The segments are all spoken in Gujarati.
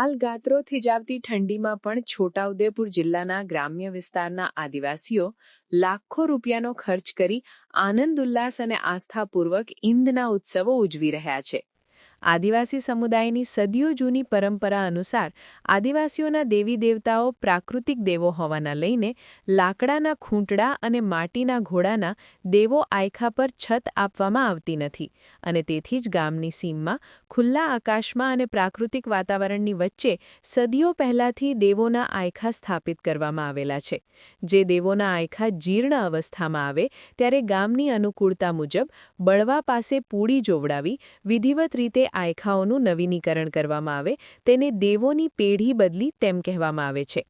હાલ ગાત્રો થીજાવતી ઠંડીમાં પણ છોટાઉદેપુર જિલ્લાના ગ્રામ્ય વિસ્તારના આદિવાસીઓ લાખો રૂપિયાનો ખર્ચ કરી આનંદ ઉલ્લાસ અને આસ્થાપૂર્વક ઈંદના ઉત્સવો ઉજવી રહ્યા છે। આદિવાસી સમુદાયની સદીઓ જૂની પરંપરા અનુસાર આદિવાસીઓના દેવી દેવતાઓ પ્રાકૃતિક દેવો હોવાના લઈને લાકડાના ખૂંટડા અને માટીના ઘોડાના દેવો આયખા પર છત આપવામાં આવતી નથી અને તેથી જ ગામની સીમમાં ખુલ્લા આકાશમાં અને પ્રાકૃતિક વાતાવરણની વચ્ચે સદીઓ પહેલાંથી દેવોના આયખા સ્થાપિત કરવામાં આવેલા છે। જે દેવોના આયખા જીર્ણ અવસ્થામાં આવે ત્યારે ગામની અનુકૂળતા મુજબ બળવા પાસે પૂળી જોવડાવી વિધિવત રીતે આયખાઓનું નવીનીકરણ કરવામાં આવે તેને દેવોની પેઢી બદલી તેમ કહેવામાં આવે છે।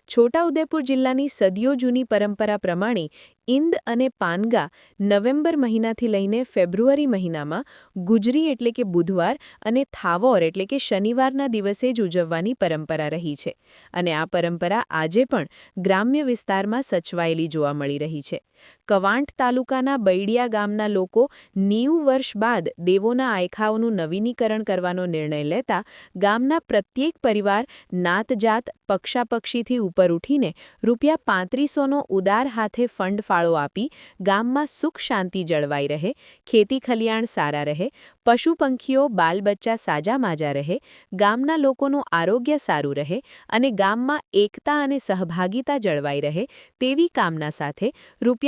છોટાઉદેપુર જિલ્લાની સદીઓ જૂની પરંપરા પ્રમાણે ઈંદ અને પાનગા નવેમ્બર મહિનાથી લઈને ફેબ્રુઆરી મહિનામાં ગુજરી એટલે કે બુધવાર અને થાવોર એટલે કે શનિવારના દિવસે જ ઉજવવાની પરંપરા રહી છે અને આ પરંપરા આજે પણ ગ્રામ્ય વિસ્તારમાં સચવાયેલી જોવા મળી રહી છે। કવાંટ તાલુકાના બૈડિયા ગામના લોકો 90 વર્ષ બાદ દેવોના આયખાઓનું નવીનીકરણ કરવાનો નિર્ણય લેતા ગામના પ્રત્યેક પરિવાર નાતજાત પક્ષાપક્ષીથી ઉપર ઉઠીને ₹3500નો ઉદાર હાથે ફંડ ફાળો આપી ગામમાં સુખ શાંતિ જળવાઈ રહે, ખેતી ખલિયાણ સારા રહે, પશુ પંખીઓ બાલબચ્ચા સાજા માજા રહે, ગામના લોકોનું આરોગ્ય સારું રહે અને ગામમાં એકતા અને સહભાગિતા જળવાઈ રહે તેવી કામના સાથે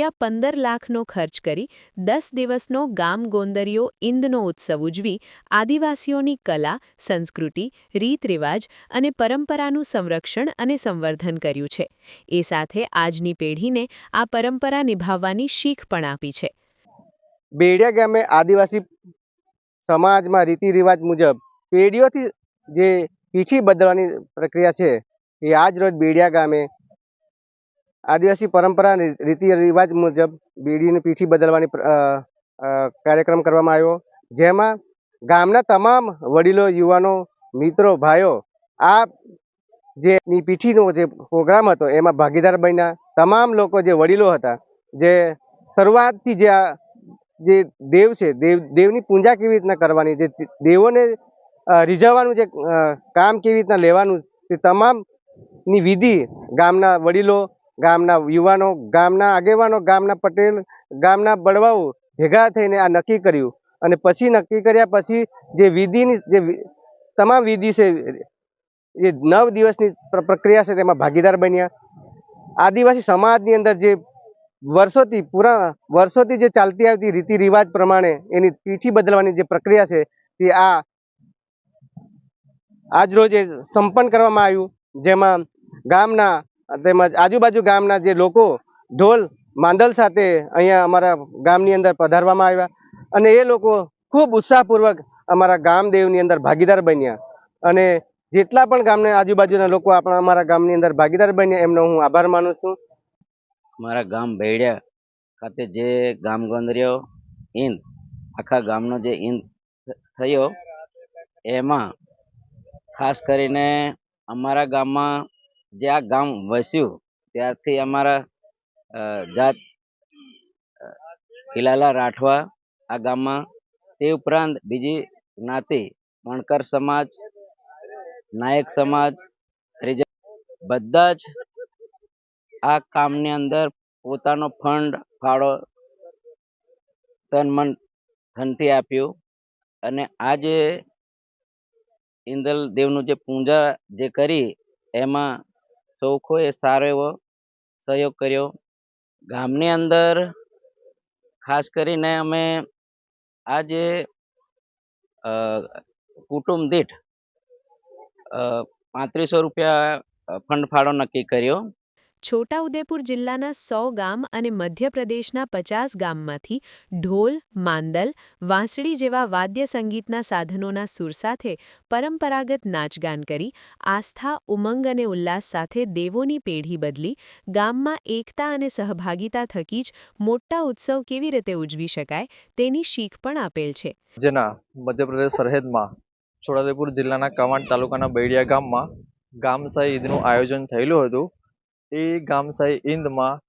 ₹15 લાખનો ખર્ચ કરી 10 દિવસનો ગામ ગોંદરીઓ ઈંદનો ઉત્સવ ઉજવી આદિવાસીઓની કલા, સંસ્કૃતિ, રીત રિવાજ અને પરંપરાનું સંરક્ષણ અને સંવર્ધન કર્યું છે। એ સાથે આજની પેઢીને આ પરંપરા નિભાવવાની શીખ પણ આપી છે। બેડિયા ગામે આદિવાસી સમાજમાં રીતિ રિવાજ મુજબ પેઢીઓથી જે પીઠી બદલવાની પ્રક્રિયા છે એ આજ રોજ બેડિયા ગામે આદિવાસી પરંપરા રીતિ રિવાજ મુજબ બેડીની પીઠી બદલવાની કાર્યક્રમ કરવામાં આવ્યો, જેમાં ગામના તમામ વડીલો, યુવાનો, મિત્રો, ભાઈઓ આ જે પીઠીનો જે પ્રોગ્રામ હતો એમાં ભાગીદાર બન્યા। તમામ લોકો જે વડીલો હતા જે શરૂઆતથી જે દેવ છે દેવની પૂજા કેવી રીતના કરવાની, જે દેવોને રીઝવવાનું જે કામ કેવી રીતના લેવાનું તે તમામની વિધિ ગામના વડીલો, ગામના યુવાનો, ગામના આગેવાનો, ગામના પટેલ, ગામના બળવાઓ ભેગા થઈને આ નક્કી કર્યું અને પછી નક્કી કર્યા પછી જે વિધિની જે તમામ વિધિ છે એ 9 દિવસની પ્રક્રિયા છે તેમાં ભાગીદાર બન્યા। આદિવાસી સમાજની અંદર જે વર્ષોથી જે ચાલતી આવતી રીતિ રિવાજ પ્રમાણે એની પીઠી બદલવાની જે પ્રક્રિયા છે તે આજ રોજ સંપન્ન કરવામાં આવ્યું, જેમાં ગામના તેમજ આજુબાજુ ગામના જે લોકો ઢોલ માંદલ સાથે અહીંયા અમારા ગામની અંદર પધારવામાં આવ્યા અને એ લોકો ખૂબ ઉત્સાહપૂર્વક અમારા ગામદેવની અંદર ભાગીદાર બન્યા અને જેટલા પણ ગામના આજુબાજુના લોકો અમારા ગામની અંદર ભાગીદાર બન્યા એમનો હું આભાર માનું છું। મારા ગામ બૈડિયા ખાતે જે ગામ ગોંદરીઓ ઈંદ આખા ગામનો જે ઈંદ થયો એમાં ખાસ કરીને અમારા ગામમાં જે આ ગામ વસ્યું ત્યારથી અમારા જાત હિલાલા રાઠવા આ ગામમાં, તે ઉપરાંત બીજી જ્ઞાતિ મણકર સમાજ, નાયક સમાજ, હરિજન બધા જ આ કામની અંદર પોતાનો ફંડ ફાળો તન મન ધનથી આપ્યું અને આ જે ઇંદલ દેવનું જે પૂજા જે કરી એમાં સૌખોએ સારો એવો સહયોગ કર્યો। ગામની અંદર ખાસ કરીને અમે આ જે કુટુંબ દીઠ ₹3500 ફંડ ફાળો નક્કી કર્યો। છોટાઉદેપુર જિલ્લાના 100 ગામ અને મધ્યપ્રદેશના 50 ગામમાંથી ઢોલ, માંદલ, વાંસળી જેવા વાદ્ય સંગીતના સાધનોના સૂર સાથે પરંપરાગત નાચગાન કરી આસ્થા, ઉમંગ અને ઉલ્લાસ સાથે દેવોની પેઢી બદલી ગામમાં એકતા અને સહભાગિતા થકી જ મોટા ઉત્સવ કેવી રીતે ઉજવી શકાય તેની શીખ પણ આપેલ છે। જેના મધ્યપ્રદેશ સરહદમાં છોટાઉદેપુર જિલ્લાના કવાંટ તાલુકાના બૈડિયા ગામમાં ગામશાહી ઈદનું આયોજન થયેલું હતું। એ ગામશાહી ઈદમાં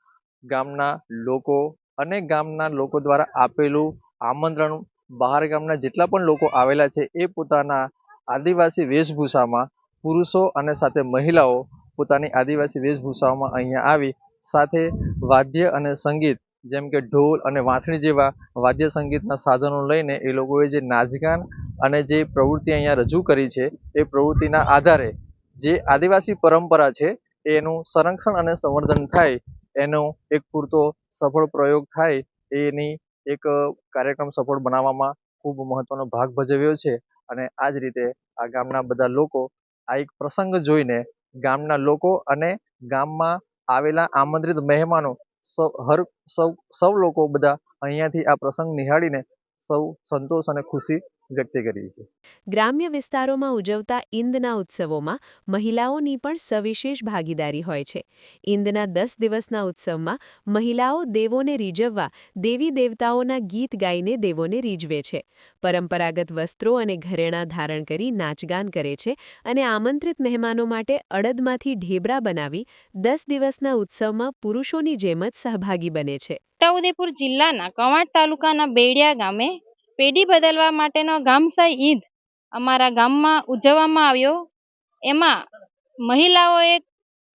ગામના લોકો અને ગામના લોકો દ્વારા આપેલું આમંત્રણ બહાર ગામના જેટલા પણ લોકો આવેલા છે એ પોતાના આદિવાસી વેશભૂષામાં પુરુષો અને સાથે મહિલાઓ પોતાની આદિવાસી વેશભૂષાઓમાં અહીંયા આવી સાથે વાદ્ય અને સંગીત જેમ કે ઢોલ અને વાંસળી જેવા વાદ્ય સંગીતના સાધનો લઈને એ લોકોએ જે નાચગાન અને જે પ્રવૃત્તિ અહીંયા રજૂ કરી છે એ પ્રવૃત્તિના આધારે જે આદિવાસી પરંપરા છે એનું સંરક્ષણ અને સંવર્ધન થાય એનો એક પૂરતો સફળ પ્રયોગ થાય એની એક કાર્યક્રમ સફળ બનાવવામાં ખૂબ મહત્વનો ભાગ ભજવ્યો છે. અને આ જ રીતે આ ગામના બધા લોકો આ એક પ્રસંગ જોઈને ગામના લોકો અને ગામમાં આવેલા આમંત્રિત મહેમાનો સૌ લોકો બધા અહીંયાથી આ પ્રસંગ નિહાળીને સૌ સંતોષ અને ખુશી વ્યક્ત કરી છે. ગ્રામ્ય વિસ્તારોમાં ઉજવતા ઈંદના ઉત્સવોમાં મહિલાઓની પણ સવિશેષ ભાગીદારી હોય છે. ઈંદના 10 દિવસના ઉત્સવમાં મહિલાઓ દેવોને રીઝવવા દેવી દેવતાઓના ગીત ગાઈને દેવોને રીઝવે છે. પરંપરાગત વસ્ત્રો અને ઘરેણાં ધારણ કરી નાચગાન કરે છે અને આમંત્રિત મહેમાનો માટે અડદમાંથી ઢેબરા બનાવી 10 દિવસના ઉત્સવમાં પુરુષોની જેમ જ સહભાગી બને છે. છોટાઉદેપુર જિલ્લાના કવાંટ તાલુકાના બેડિયા ગામે પેઢી બદલવા માટેનો ગામસાઈ ઈદ અમારા ગામમાં ઉજવવામાં આવ્યો. એમાં મહિલાઓએ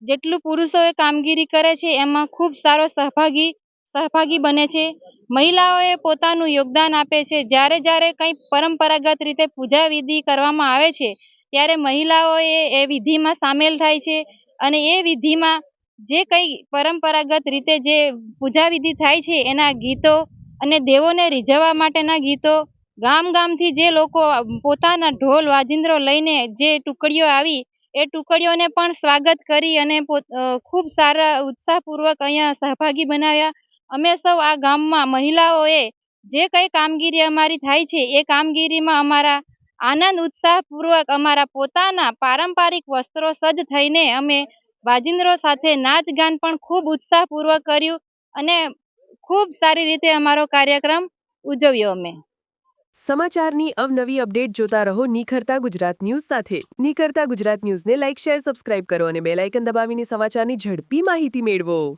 જેટલું પુરુષોએ કામગીરી કરે છે એમાં ખૂબ સારો સહભાગી બને છે. મહિલાઓએ પોતાનું યોગદાન આપે છે. જ્યારે જ્યારે કંઈ પરંપરાગત રીતે પૂજા વિધિ કરવામાં આવે છે ત્યારે મહિલાઓએ એ વિધિમાં સામેલ થાય છે અને એ વિધિમાં જે કંઈ પરંપરાગત રીતે જે પૂજા વિધિ થાય છે એના ગીતો અને દેવોને રીઝવવા માટેના ગીતો ગામથી જે લોકો પોતાના ઢોલ વાજિંદ્રો લઈને જે ટુકડીઓ આવી એ ટુકડીઓને પણ સ્વાગત કરી અને ખૂબ સારા ઉત્સાહપૂર્વક અહીંયા સહભાગી બનાવ્યા. અમે સૌ આ ગામમાં મહિલાઓએ જે કંઈ કામગીરી અમારી થાય છે એ કામગીરીમાં અમારા આનંદ ઉત્સાહપૂર્વક અમારા પોતાના પારંપરિક વસ્ત્રો સજ્જ થઈને અમે વાજિંદ્રો સાથે નાચ ગાન પણ ખૂબ ઉત્સાહપૂર્વક કર્યું અને ખૂબ સારી રીતે અમારો કાર્યક્રમ ઉજવ્યો અમે. સમાચારની અવનવી અપડેટ જોતા રહો નિખરતા ગુજરાત ન્યૂઝ સાથે. નિખરતા ગુજરાત ન્યૂઝને લાઇક, શેર, સબસ્ક્રાઇબ કરો અને બેલ આઇકન દબાવીને સમાચારની ઝડપી માહિતી મેળવો.